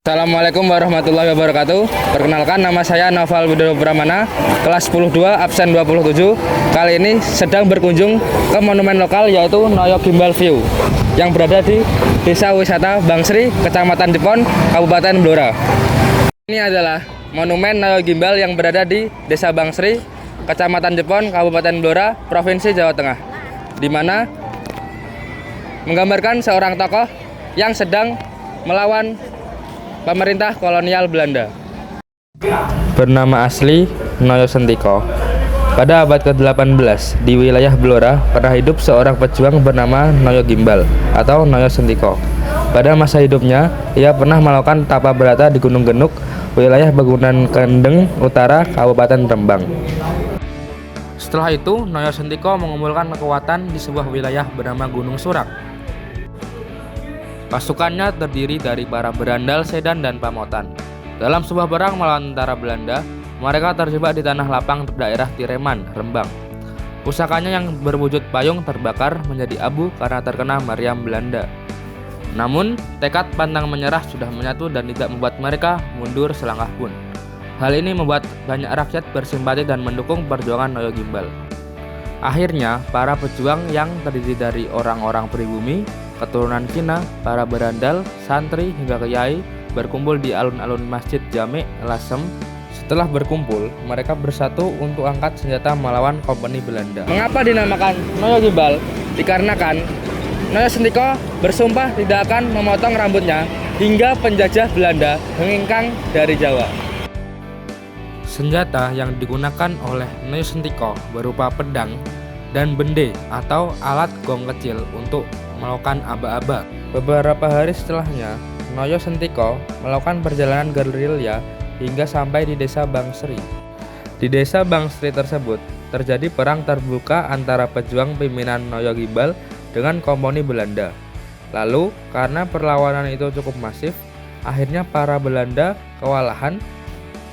Assalamualaikum warahmatullahi wabarakatuh. Perkenalkan, nama saya Noval Widodo Pramana, kelas 10-2, absen 27. Kali ini sedang berkunjung ke monumen lokal yaitu Noyo Gimbal View yang berada di Desa Wisata Bangsri, Kecamatan Jepon, Kabupaten Blora. Ini adalah monumen Noyo Gimbal yang berada di Desa Bangsri, Kecamatan Jepon, Kabupaten Blora, Provinsi Jawa Tengah, di mana menggambarkan seorang tokoh yang sedang melawan pemerintah kolonial Belanda. Bernama asli Noyo Sentiko. Pada abad ke-18 di wilayah Blora pernah hidup seorang pejuang bernama Noyo Gimbal atau Noyo Sentiko. Pada masa hidupnya, ia pernah melakukan tapa berata di Gunung Genuk, wilayah Begunan Kendeng Utara, Kabupaten Rembang. Setelah itu, Noyo Sentiko mengumpulkan kekuatan di sebuah wilayah bernama Gunung Surak. Pasukannya terdiri dari para berandal, sedan, dan pamotan. Dalam sebuah perang melawan tentara Belanda, mereka terjebak di tanah lapang daerah Tireman, Rembang. Pusakanya yang berwujud payung terbakar menjadi abu karena terkena meriam Belanda. Namun, tekad pantang menyerah sudah menyatu dan tidak membuat mereka mundur selangkah pun. Hal ini membuat banyak rakyat bersimpati dan mendukung perjuangan Noyo Gimbal. Akhirnya, para pejuang yang terdiri dari orang-orang pribumi, keturunan Cina, para berandal, santri, hingga kiai berkumpul di alun-alun Masjid Jami' Lasem. Setelah berkumpul, mereka bersatu untuk angkat senjata melawan kompeni Belanda. Mengapa dinamakan Noyo Gimbal? Dikarenakan Noyo Sentiko bersumpah tidak akan memotong rambutnya hingga penjajah Belanda mengingkang dari Jawa. Senjata yang digunakan oleh Noyo Sentiko berupa pedang dan bende atau alat gong kecil untuk melakukan aba-aba. Beberapa hari setelahnya, Noyo Sentiko melakukan perjalanan gerilya hingga sampai di Desa Bangsri. Di Desa Bangsri tersebut terjadi perang terbuka antara pejuang pimpinan Noyo Gimbal dengan kompeni Belanda. Lalu, karena perlawanan itu cukup masif, akhirnya para Belanda kewalahan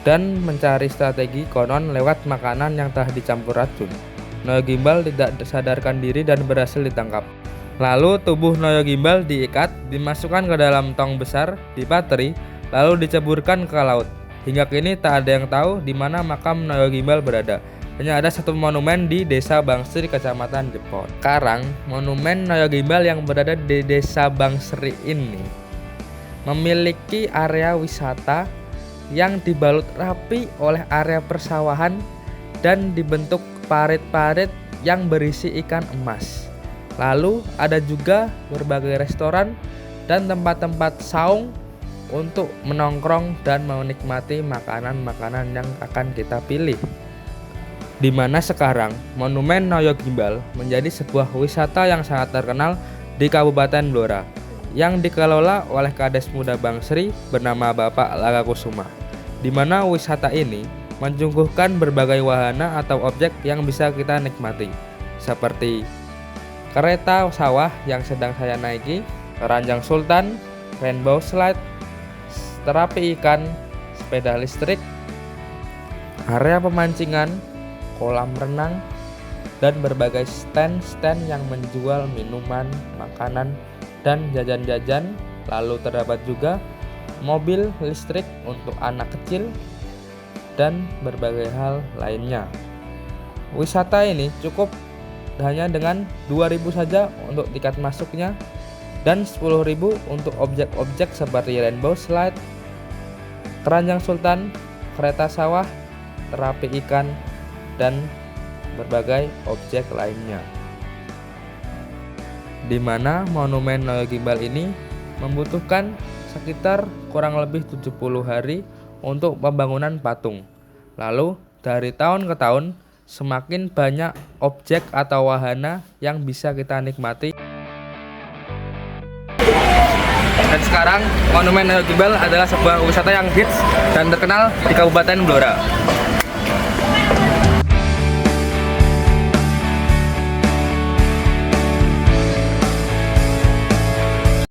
dan mencari strategi konon lewat makanan yang telah dicampur racun. Noyo Gimbal tidak sadarkan diri dan berhasil ditangkap. Lalu tubuh Noyo Gimbal diikat, dimasukkan ke dalam tong besar, dipatri, lalu diceburkan ke laut. Hingga kini tak ada yang tahu di mana makam Noyo Gimbal berada. Hanya ada satu monumen di Desa Bangsri, Kecamatan Jepon. Sekarang, monumen Noyo Gimbal yang berada di Desa Bangsri ini memiliki area wisata yang dibalut rapi oleh area persawahan dan dibentuk parit-parit yang berisi ikan emas. Lalu ada juga berbagai restoran dan tempat-tempat saung untuk menongkrong dan menikmati makanan-makanan yang akan kita pilih. Di mana sekarang monumen Noyo Gimbal menjadi sebuah wisata yang sangat terkenal di Kabupaten Blora yang dikelola oleh Kades Muda Bangsri bernama Bapak Lagakusuma. Di mana wisata ini menyuguhkan berbagai wahana atau objek yang bisa kita nikmati, seperti kereta sawah yang sedang saya naiki, keranjang sultan, rainbow slide, terapi ikan, sepeda listrik, area pemancingan, kolam renang, dan berbagai stand-stand yang menjual minuman, makanan, dan jajan-jajan. Lalu terdapat juga mobil listrik untuk anak kecil dan berbagai hal lainnya. Wisata ini cukup hanya dengan 2.000 saja untuk tiket masuknya dan 10.000 untuk objek-objek seperti rainbow slide, keranjang sultan, kereta sawah, terapi ikan, dan berbagai objek lainnya. Di mana monumen Noyo Gimbal ini membutuhkan sekitar kurang lebih 70 hari untuk pembangunan patung. Lalu dari tahun ke tahun semakin banyak objek atau wahana yang bisa kita nikmati. Dan sekarang monumen Noyo Gimbal adalah sebuah wisata yang hits dan terkenal di Kabupaten Blora.